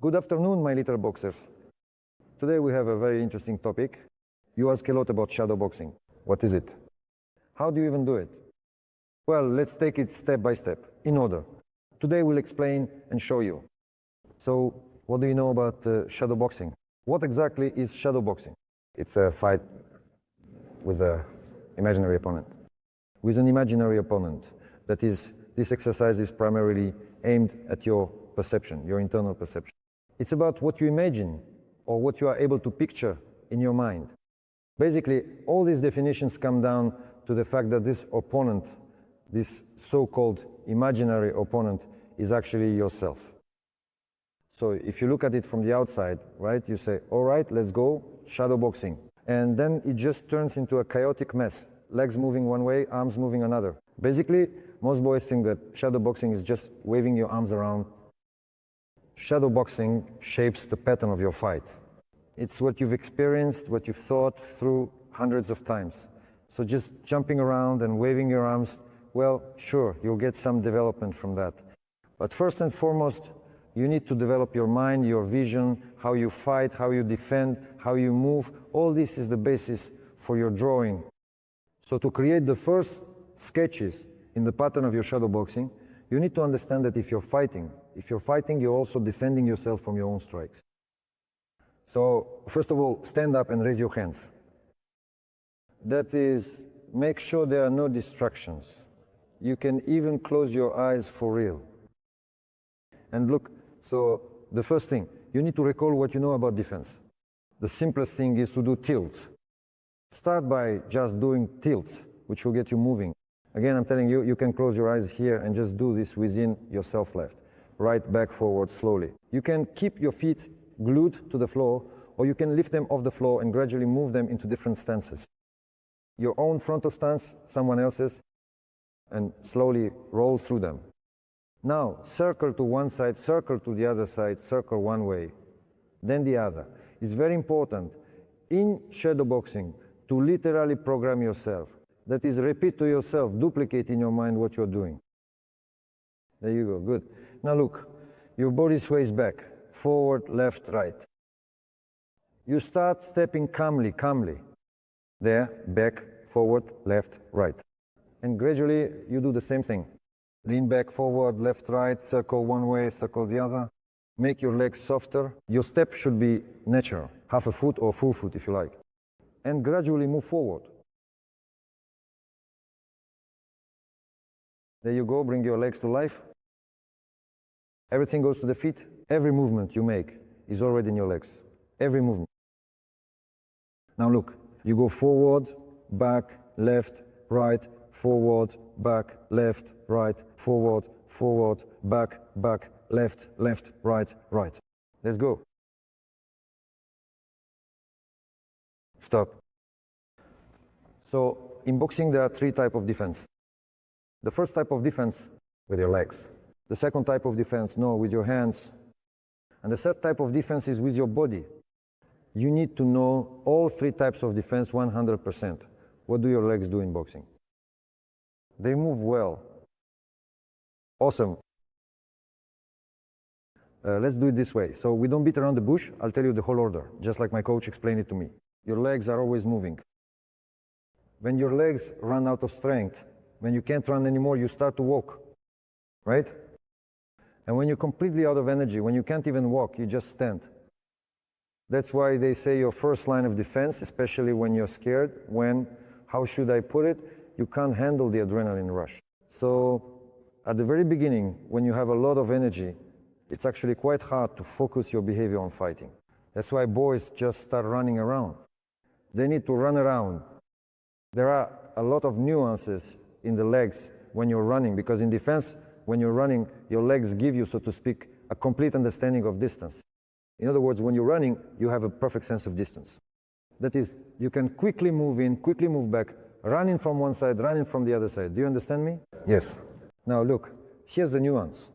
Good afternoon, my little boxers. Today we have a very interesting topic. You ask a lot about shadow boxing. What is it? How do you even do it? Well, let's take it step by step, in order. Today we'll explain and show you. So, what do you know about shadow boxing? What exactly is shadow boxing? It's a fight with an imaginary opponent. With an imaginary opponent. That is, this exercise is primarily aimed at your perception, your internal perception. It's about what you imagine or what you are able to picture in your mind. Basically, all these definitions come down to the fact that this opponent, this so-called imaginary opponent, is actually yourself. So if you look at it from the outside, right, you say, all right, let's go, shadow boxing. And then it just turns into a chaotic mess. Legs moving one way, arms moving another. Basically, most boys think that shadow boxing is just waving your arms around. Shadow boxing shapes the pattern of your fight. It's what you've experienced, what you've thought through hundreds of times. So just jumping around and waving your arms, well, sure, you'll get some development from that. But first and foremost, you need to develop your mind, your vision, how you fight, how you defend, how you move. All this is the basis for your drawing. So to create the first sketches in the pattern of your shadow boxing, you need to understand that if you're fighting, you're also defending yourself from your own strikes. So, first of all, stand up and raise your hands. That is, make sure there are no distractions. You can even close your eyes for real. And look, so the first thing, you need to recall what you know about defense. The simplest thing is to do tilts. Start by just doing tilts, which will get you moving. Again, I'm telling you, you can close your eyes here and just do this within yourself left. Right, back, forward, slowly. You can keep your feet glued to the floor, or you can lift them off the floor and gradually move them into different stances. Your own frontal stance, someone else's, and slowly roll through them. Now, circle to one side, circle to the other side, circle one way, then the other. It's very important in shadow boxing to literally program yourself. That is, repeat to yourself, duplicate in your mind what you're doing. There you go, good. Now look, your body sways back, forward, left, right. You start stepping calmly. There, back, forward, left, right. And gradually, you do the same thing. Lean back, forward, left, right, circle one way, circle the other. Make your legs softer. Your step should be natural, half a foot or full foot if you like. And gradually move forward. There you go, bring your legs to life. Everything goes to the feet. Every movement you make is already in your legs. Every movement. Now look, you go forward, back, left, right, forward, back, left, right, forward, forward, back, back, left, left, right, right. Let's go. Stop. So in boxing there are three types of defense. The first type of defense, with your legs. The second type of defense, no, with your hands. And the third type of defense is with your body. You need to know all three types of defense 100%. What do your legs do in boxing? They move well. Awesome. Let's do it this way. So we don't beat around the bush. I'll tell you the whole order, just like my coach explained it to me. Your legs are always moving. When your legs run out of strength, when you can't run anymore, you start to walk, right? And when you're completely out of energy, when you can't even walk, you just stand. That's why they say your first line of defense, especially when you're scared, when, how should I put it, you can't handle the adrenaline rush. So at the very beginning, when you have a lot of energy, it's actually quite hard to focus your behavior on fighting. That's why boys just start running around. They need to run around. There are a lot of nuances in the legs when you're running, because in defense, when you're running, your legs give you, so to speak, a complete understanding of distance. In other words, when you're running, you have a perfect sense of distance. That is, you can quickly move in, quickly move back, running from one side, running from the other side. Do you understand me? Yes. Now look, here's the nuance.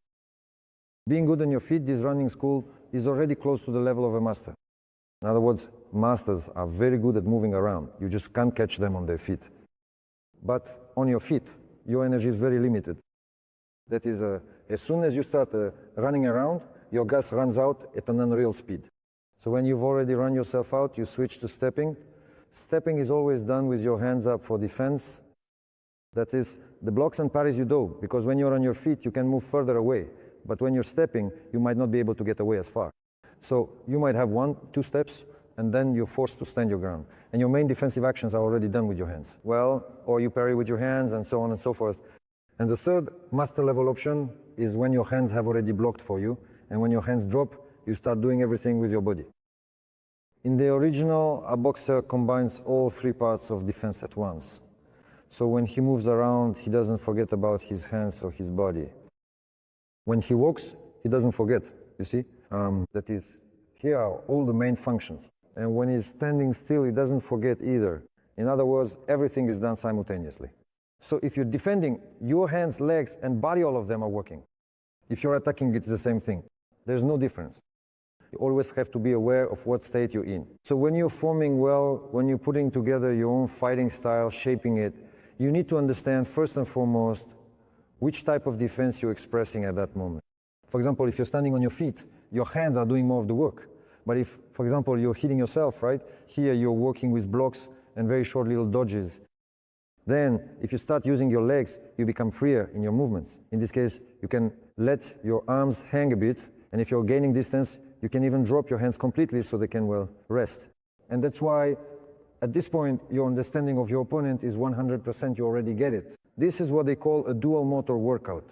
Being good on your feet, this running school is already close to the level of a master. In other words, masters are very good at moving around. You just can't catch them on their feet. But on your feet, your energy is very limited. That is, as soon as you start running around, your gas runs out at an unreal speed. So when you've already run yourself out, you switch to stepping. Stepping is always done with your hands up for defense. That is, the blocks and parries you do, because when you're on your feet, you can move further away. But when you're stepping, you might not be able to get away as far. So you might have 1, 2 steps, and then you're forced to stand your ground. And your main defensive actions are already done with your hands. Well, or you parry with your hands, and so on and so forth. And the third master level option is when your hands have already blocked for you, and when your hands drop, you start doing everything with your body. In the original, a boxer combines all 3 parts of defense at once. So when he moves around, he doesn't forget about his hands or his body. When he walks, he doesn't forget, you see? That is, here are all the main functions. And when he's standing still, he doesn't forget either. In other words, everything is done simultaneously. So if you're defending, your hands, legs, and body, all of them are working. If you're attacking, it's the same thing. There's no difference. You always have to be aware of what state you're in. So when you're forming well, when you're putting together your own fighting style, shaping it, you need to understand, first and foremost, which type of defense you're expressing at that moment. For example, if you're standing on your feet, your hands are doing more of the work. But if, for example, you're hitting yourself, right? Here you're working with blocks and very short little dodges. Then, if you start using your legs, you become freer in your movements. In this case, you can let your arms hang a bit, and if you're gaining distance, you can even drop your hands completely so they can, well, rest. And that's why, at this point, your understanding of your opponent is 100%, you already get it. This is what they call a dual motor workout.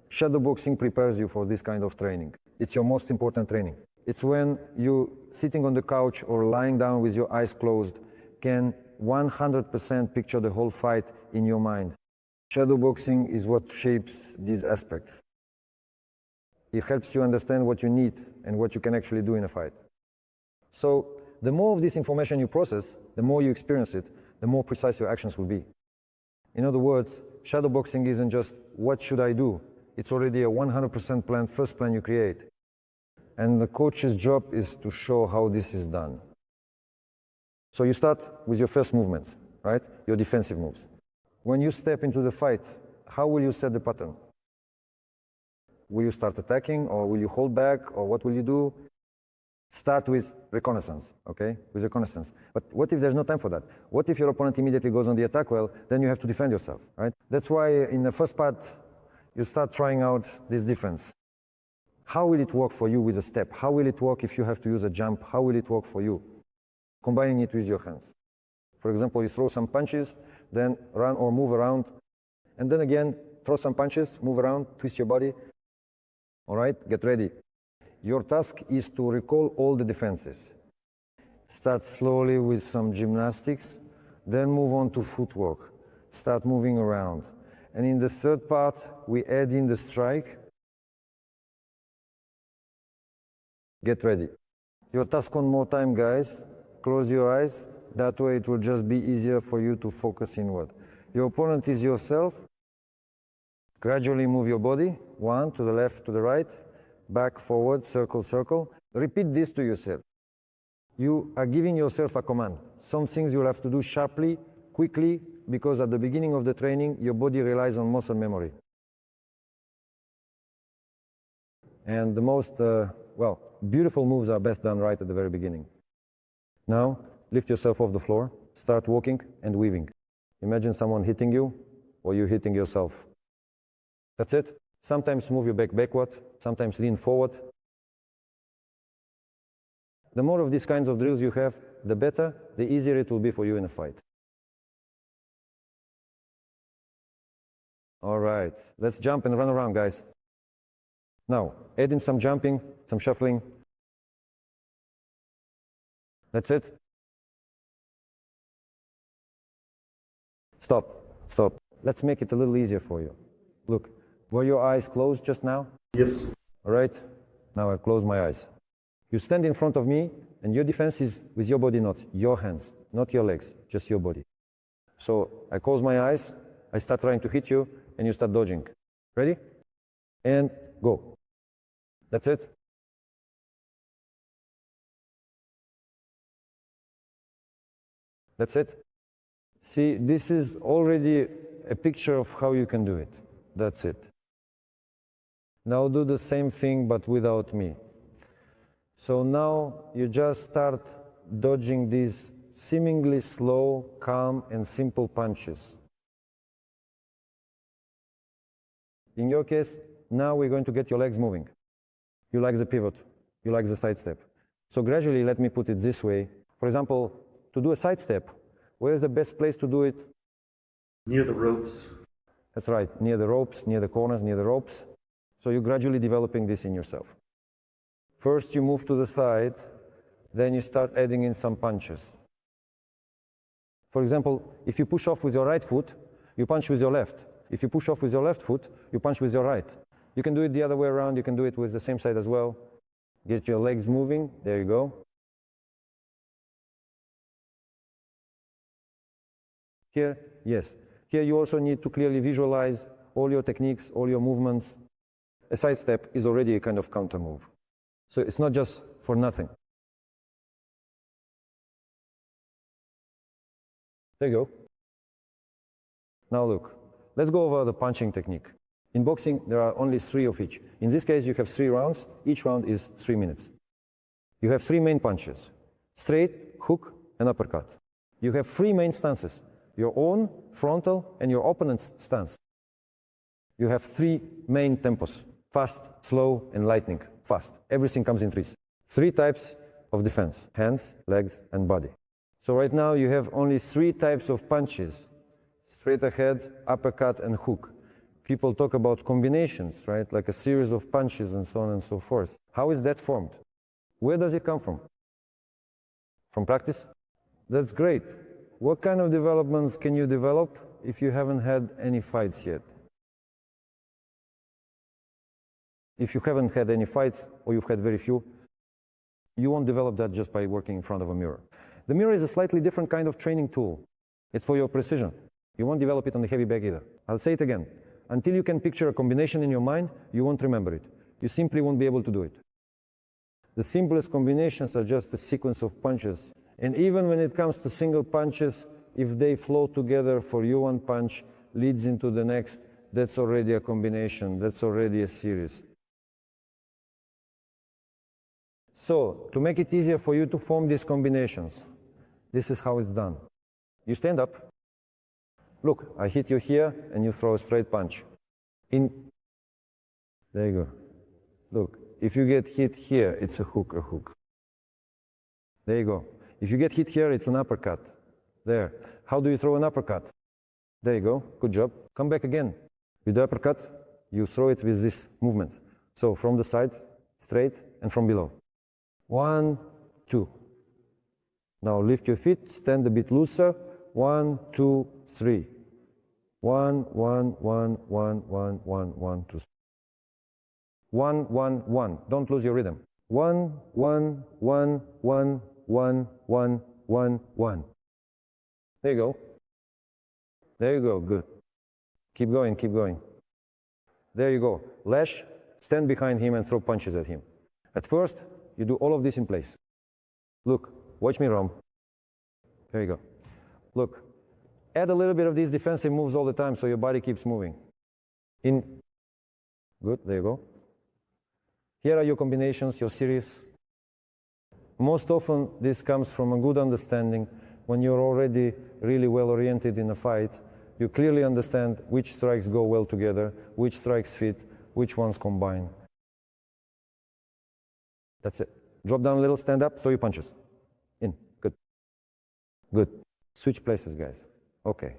Shadowboxing prepares you for this kind of training. It's your most important training. It's when you, sitting on the couch or lying down with your eyes closed, can 100% picture the whole fight in your mind. Shadowboxing is what shapes these aspects. It helps you understand what you need and what you can actually do in a fight. So the more of this information you process, the more you experience it, the more precise your actions will be. In other words, shadowboxing isn't just what should I do? It's already a 100% plan, first plan you create. And the coach's job is to show how this is done. So you start with your first movements, right? Your defensive moves. When you step into the fight, how will you set the pattern? Will you start attacking, or will you hold back, or what will you do? Start with reconnaissance, okay? With reconnaissance. But what if there's no time for that? What if your opponent immediately goes on the attack? Well, then you have to defend yourself, right? That's why in the first part, you start trying out this defense. How will it work for you with a step? How will it work if you have to use a jump? How will it work for you? Combining it with your hands. For example, you throw some punches, then run or move around, and then again, throw some punches, move around, twist your body. All right, get ready. Your task is to recall all the defenses. Start slowly with some gymnastics, then move on to footwork. Start moving around. And in the third part, we add in the strike. Get ready. Your task one more time, guys. Close your eyes. That way it will just be easier for you to focus inward. Your opponent is yourself. Gradually move your body. 1, to the left, to the right. Back, forward, circle, circle. Repeat this to yourself. You are giving yourself a command. Some things you'll have to do sharply, quickly, because at the beginning of the training, your body relies on muscle memory. And the most, beautiful moves are best done right at the very beginning. Now, lift yourself off the floor, start walking and weaving. Imagine someone hitting you, or you hitting yourself. That's it. Sometimes move your back backward, sometimes lean forward. The more of these kinds of drills you have, the better, the easier it will be for you in a fight. All right, let's jump and run around, guys. Now, add in some jumping, some shuffling. That's it. Stop, stop. Let's make it a little easier for you. Look, were your eyes closed just now? Yes. All right, now I close my eyes. You stand in front of me, and your defense is with your body, not your hands, not your legs, just your body. So I close my eyes, I start trying to hit you, and you start dodging. Ready? And go. That's it. That's it. See, this is already a picture of how you can do it. That's it. Now do the same thing but without me. So now you just start dodging these seemingly slow, calm, and simple punches. In your case, now we're going to get your legs moving. You like the pivot, you like the side step. So gradually, let me put it this way. For example, to do a side step, where is the best place to do it? Near the ropes. That's right, near the ropes, near the corners, near the ropes. So you're gradually developing this in yourself. First you move to the side, then you start adding in some punches. For example, if you push off with your right foot, you punch with your left. If you push off with your left foot, you punch with your right. You can do it the other way around, you can do it with the same side as well. Get your legs moving, there you go. Here, yes. Here you also need to clearly visualize all your techniques, all your movements. A side step is already a kind of counter move. So it's not just for nothing. There you go. Now look, let's go over the punching technique. In boxing, there are only 3 of each. In this case, you have 3 rounds. Each round is 3 minutes. You have 3 main punches: straight, hook, and uppercut. You have 3 main stances: your own, frontal, and your opponent's stance. You have 3 main tempos: fast, slow, and lightning. Fast. Everything comes in 3s. 3 types of defense: hands, legs, and body. So right now you have only 3 types of punches: straight ahead, uppercut, and hook. People talk about combinations, right? Like a series of punches and so on and so forth. How is that formed? Where does it come from? From practice? That's great. What kind of developments can you develop if you haven't had any fights yet? If you haven't had any fights, or you've had very few, you won't develop that just by working in front of a mirror. The mirror is a slightly different kind of training tool. It's for your precision. You won't develop it on the heavy bag either. I'll say it again. Until you can picture a combination in your mind, you won't remember it. You simply won't be able to do it. The simplest combinations are just a sequence of punches. And even when it comes to single punches, if they flow together for you, one punch leads into the next, that's already a combination, that's already a series. So, to make it easier for you to form these combinations, this is how it's done. You stand up. Look, I hit you here, and you throw a straight punch. There you go. Look, if you get hit here, it's a hook, a hook. There you go. If you get hit here, it's an uppercut. There. How do you throw an uppercut? There you go. Good job. Come back again. With the uppercut, you throw it with this movement. So from the side, straight, and from below. 1, 2. Now lift your feet, stand a bit looser. 1, 2, 3. 1, 1, 1, 1, 1, 1, 1, 2. 1, 1, 1. Don't lose your rhythm. 1, 1, 1, 1, 1, 1, 1, 1. There you go. There you go. Good. Keep going, keep going. There you go. Lash, stand behind him and throw punches at him. At first, you do all of this in place. Look, watch me, Rom. There you go. Look, add a little bit of these defensive moves all the time so your body keeps moving. In. Good, there you go. Here are your combinations, your series. Most often, this comes from a good understanding. When you're already really well oriented in a fight, you clearly understand which strikes go well together, which strikes fit, which ones combine. That's it. Drop down a little, stand up, throw your punches. In. Good. Good. Switch places, guys. Okay.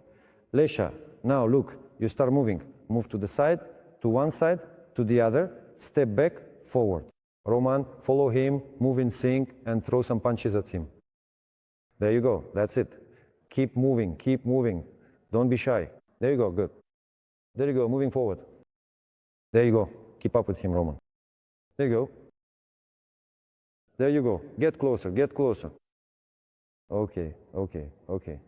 Lesha, now look, you start moving. Move to the side, to one side, to the other, step back, forward. Roman, follow him, move in sync, and throw some punches at him. There you go. That's it. Keep moving, keep moving. Don't be shy. There you go. Good. There you go. Moving forward. There you go. Keep up with him, Roman. There you go. There you go. Get closer. Get closer. Okay. Okay. Okay.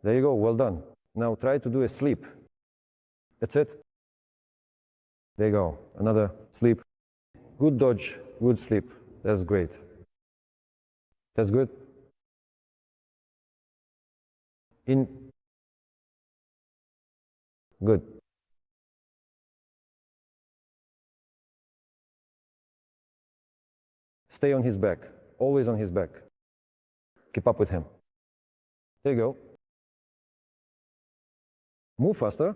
There you go. Well done. Now try to do a sleep. That's it. There you go. Another sleep. Good dodge. Good sleep. That's great. That's good. In. Good. Stay on his back, always on his back. Keep up with him. There you go. Move faster.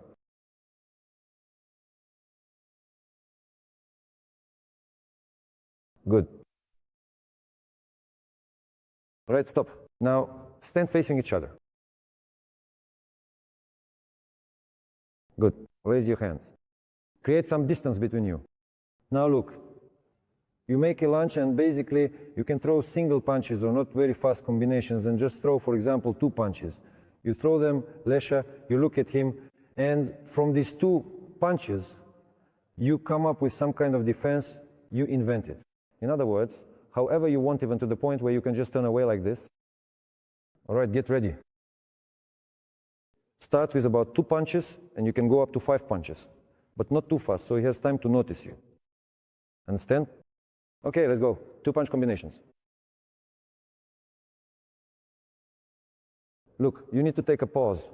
Good. All right, stop. Now stand facing each other. Good. Raise your hands. Create some distance between you. Now look. You make a lunge and basically you can throw single punches or not very fast combinations and just throw, for example, 2 punches. You throw them, Lesha, you look at him, and from these 2 punches, you come up with some kind of defense, you invent it. In other words, however you want, even to the point where you can just turn away like this. All right, get ready. Start with about 2 punches, and you can go up to 5 punches, but not too fast, so he has time to notice you. Understand? Okay, let's go. 2 punch combinations. Look, you need to take a pause.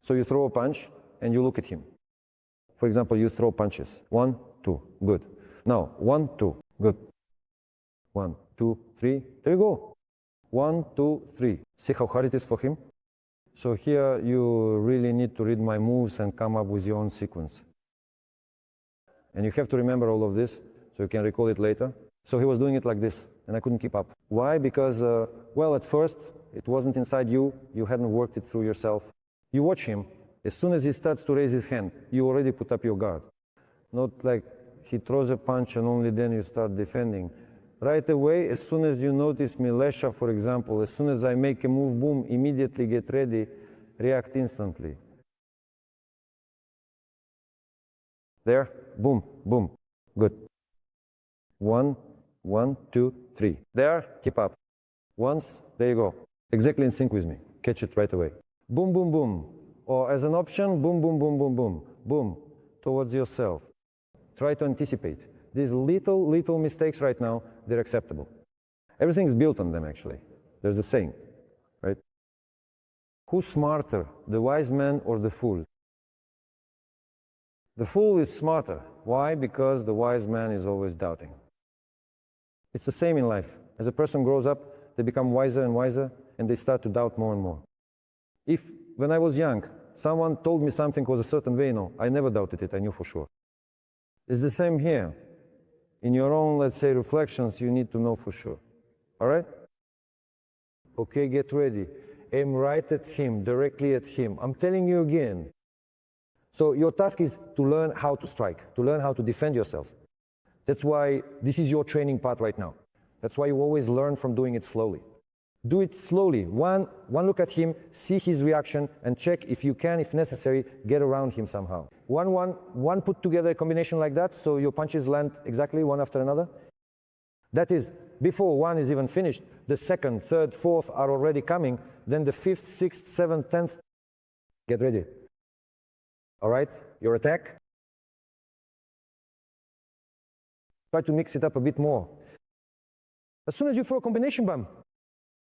So you throw a punch, and you look at him. For example, you throw punches. 1, 2, good. Now, 1, 2, good. 1, 2, 3, there you go. 1, 2, 3. See how hard it is for him? So here you really need to read my moves and come up with your own sequence. And you have to remember all of this, so you can recall it later. So he was doing it like this, and I couldn't keep up. Why? Because, well, at first, it wasn't inside you, you hadn't worked it through yourself. You watch him, as soon as he starts to raise his hand, you already put up your guard. Not like he throws a punch and only then you start defending. Right away, as soon as you notice me, Lesha, for example, as soon as I make a move, boom, immediately get ready, react instantly. There, boom, boom, good. 1, 1, 2, 3. There, keep up. Once, there you go. Exactly in sync with me. Catch it right away. Boom, boom, boom. Or as an option, boom, boom, boom, boom, boom. Boom, towards yourself. Try to anticipate. These little mistakes right now, they're acceptable. Everything's built on them, actually. There's a saying, right? Who's smarter, the wise man or the fool? The fool is smarter. Why? Because the wise man is always doubting. It's the same in life. As a person grows up, they become wiser and wiser, and they start to doubt more and more. If, when I was young, someone told me something was a certain way, no, I never doubted it, I knew for sure. It's the same here. In your own, let's say, reflections, you need to know for sure. All right? Okay, get ready. Aim right at him, directly at him. I'm telling you again. So your task is to learn how to strike, to learn how to defend yourself. That's why this is your training part right now. That's why you always learn from doing it slowly. Do it slowly. One look at him, see his reaction, and check if you can, if necessary, get around him somehow. One put together a combination like that, so your punches land exactly one after another. That is, before one is even finished, the second, third, fourth are already coming, then the fifth, sixth, seventh, 10th. Get ready. All right, your attack. Try to mix it up a bit more. As soon as you throw a combination bomb,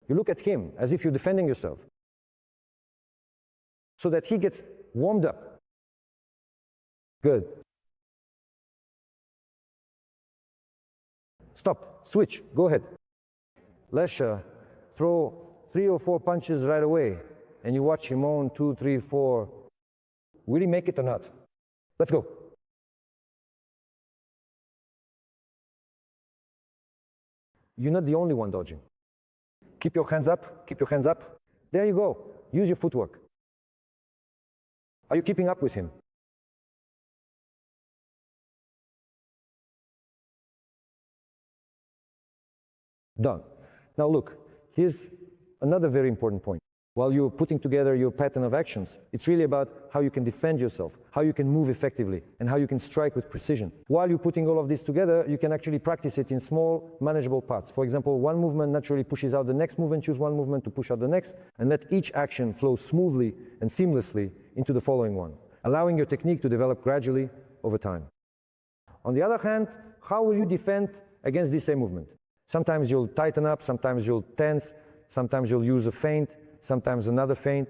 you look at him as if you're defending yourself, so that he gets warmed up. Good. Stop, switch, go ahead. Lesha, throw 3 or 4 punches right away, and you watch him on 2, 3, 4. Will he make it or not? Let's go. You're not the only one dodging. Keep your hands up, keep your hands up. There you go. Use your footwork. Are you keeping up with him? Done. Now look, here's another very important point. While you're putting together your pattern of actions, it's really about how you can defend yourself, how you can move effectively, and how you can strike with precision. While you're putting all of this together, you can actually practice it in small, manageable parts. For example, one movement naturally pushes out the next movement, choose one movement to push out the next, and let each action flow smoothly and seamlessly into the following one, allowing your technique to develop gradually over time. On the other hand, how will you defend against this same movement? Sometimes you'll tighten up, sometimes you'll tense, sometimes you'll use a feint, sometimes another feint.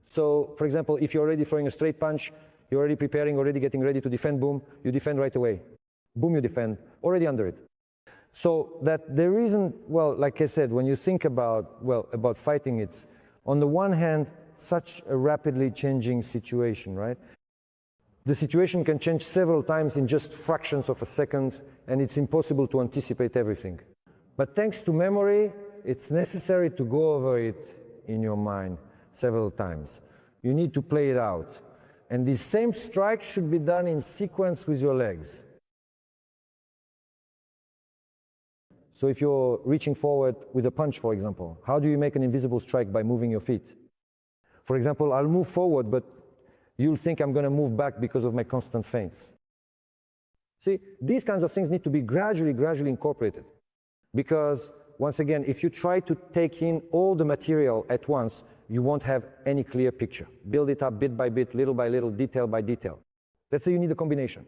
So, for example, if you're already throwing a straight punch, you're already preparing, already getting ready to defend, boom, you defend right away. Boom, you defend, already under it. So that there isn't, well, like I said, when you think about, well, about fighting, it's on the one hand, such a rapidly changing situation, right? The situation can change several times in just fractions of a second, and it's impossible to anticipate everything. But thanks to memory, it's necessary to go over it in your mind several times. You need to play it out. And this same strike should be done in sequence with your legs. So if you're reaching forward with a punch, for example, how do you make an invisible strike? By moving your feet. For example, I'll move forward, but you'll think I'm going to move back because of my constant feints. See, these kinds of things need to be gradually incorporated. Because, once again, if you try to take in all the material at once, you won't have any clear picture. Build it up bit by bit, little by little, detail by detail. Let's say you need a combination.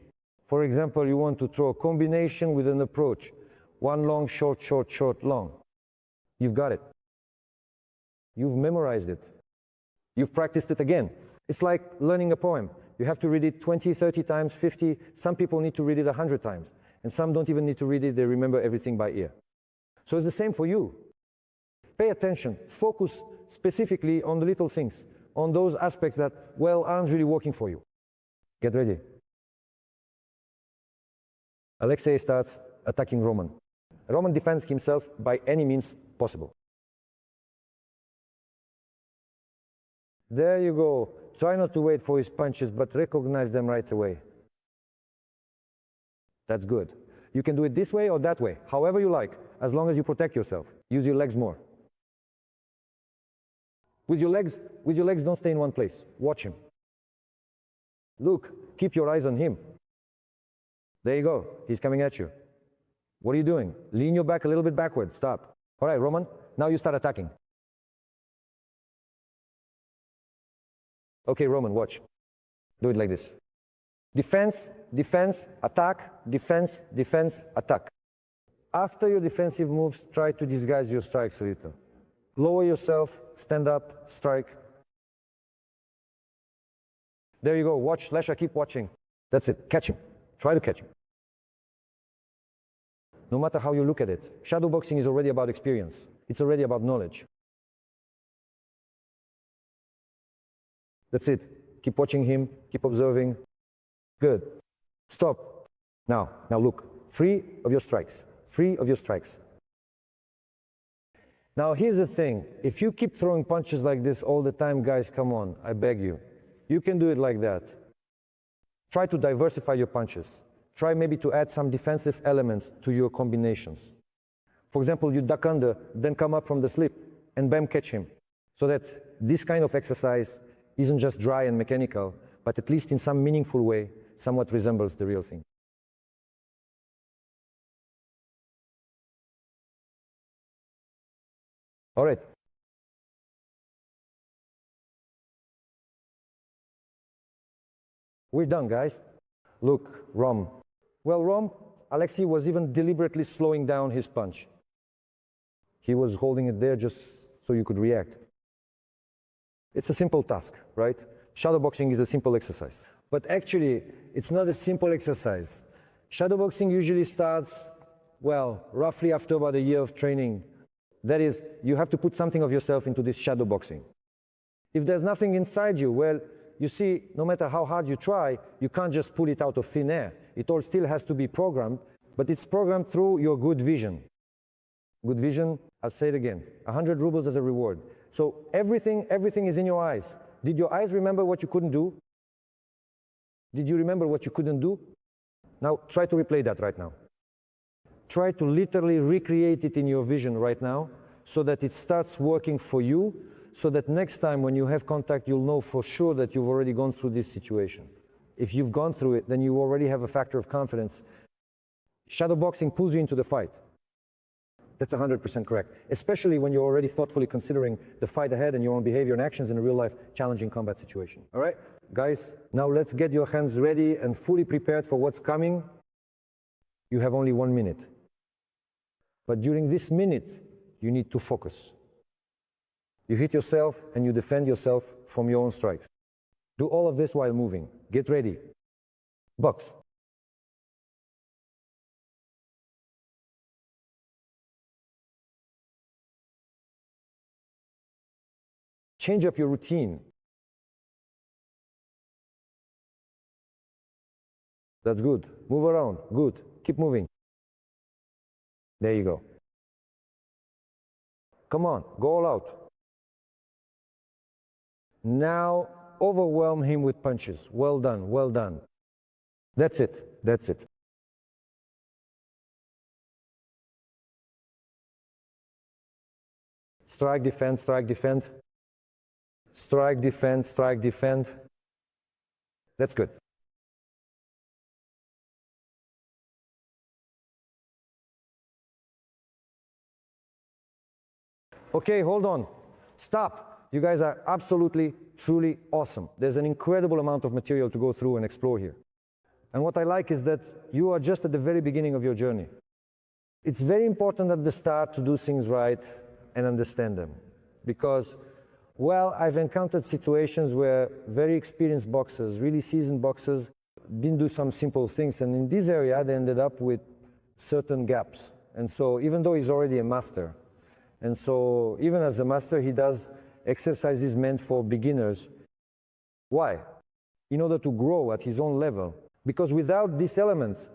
For example, you want to throw a combination with an approach. One long, short, short, short, long. You've got it. You've memorized it. You've practiced it again. It's like learning a poem. You have to read it 20, 30 times, 50. Some people need to read it 100 times. And some don't even need to read it. They remember everything by ear. So it's the same for you. Pay attention. Focus specifically on the little things, on those aspects that, well, aren't really working for you. Get ready. Alexei starts attacking Roman. Roman defends himself by any means possible. There you go. Try not to wait for his punches, but recognize them right away. That's good. You can do it this way or that way, however you like, as long as you protect yourself. Use your legs more. With your legs, don't stay in one place. Watch him. Look, keep your eyes on him. There you go. He's coming at you. What are you doing? Lean your back a little bit backward. Stop. All right, Roman, now you start attacking. Okay, Roman, watch. Do it like this. Defense, defense, attack, defense, defense, attack. After your defensive moves, try to disguise your strikes a little. Lower yourself, stand up, strike. There you go. Watch, Lesha, keep watching. That's it. Catch him. Try to catch him. No matter how you look at it, shadowboxing is already about experience. It's already about knowledge. That's it. Keep watching him, keep observing. Good. Stop. Now look. Free of your strikes. Free of your strikes. Now here's the thing. If you keep throwing punches like this all the time, guys, come on, I beg you. You can do it like that. Try to diversify your punches. Try maybe to add some defensive elements to your combinations. For example, you duck under, then come up from the slip, and bam, catch him. So that this kind of exercise isn't just dry and mechanical, but at least in some meaningful way, somewhat resembles the real thing. All right. We're done, guys. Look, Rom. Well, Rom, Alexei was even deliberately slowing down his punch. He was holding it there just so you could react. It's a simple task, right? Shadowboxing is a simple exercise. But actually, it's not a simple exercise. Shadowboxing usually starts, well, roughly after about a year of training. That is, you have to put something of yourself into this shadowboxing. If there's nothing inside you, well, you see, no matter how hard you try, you can't just pull it out of thin air. It all still has to be programmed, but it's programmed through your good vision. Good vision, I'll say it again, 100 rubles as a reward. So everything is in your eyes. Did your eyes remember what you couldn't do? Did you remember what you couldn't do? Now try to replay that right now. Try to literally recreate it in your vision right now so that it starts working for you, so that next time when you have contact, you'll know for sure that you've already gone through this situation. If you've gone through it, then you already have a factor of confidence. Shadowboxing pulls you into the fight. That's 100% correct, especially when you're already thoughtfully considering the fight ahead and your own behavior and actions in a real-life challenging combat situation. All right, guys, now let's get your hands ready and fully prepared for what's coming. You have only 1 minute. But during this minute, you need to focus. You hit yourself and you defend yourself from your own strikes. Do all of this while moving. Get ready. Box. Change up your routine. That's good. Move around. Good. Keep moving. There you go. Come on, go all out. Now overwhelm him with punches. Well done, well done. That's it, that's it. Strike, defend, strike, defend. Strike, defend, strike, defend. That's good. Okay, hold on. Stop. You guys are absolutely, truly awesome. There's an incredible amount of material to go through and explore here. And what I like is that you are just at the very beginning of your journey. It's very important at the start to do things right and understand them. Because, well, I've encountered situations where very experienced boxers, really seasoned boxers, didn't do some simple things. And in this area, they ended up with certain gaps. And so even though he's already a master, and so even as a master, he does exercises meant for beginners. Why? In order to grow at his own level. Because without this element,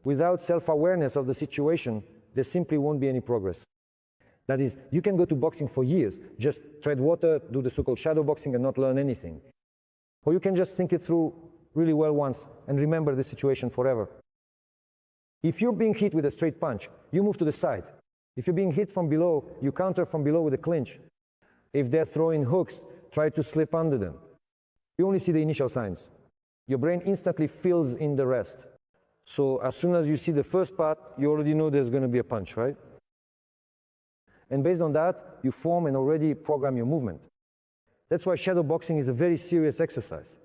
without self-awareness of the situation, there simply won't be any progress. That is, you can go to boxing for years, just tread water, do the so-called shadow boxing and not learn anything. Or you can just think it through really well once and remember the situation forever. If you're being hit with a straight punch, you move to the side. If you're being hit from below, you counter from below with a clinch. If they're throwing hooks, try to slip under them. You only see the initial signs. Your brain instantly fills in the rest. So as soon as you see the first part, you already know there's going to be a punch, right? And based on that, you form and already program your movement. That's why shadow boxing is a very serious exercise.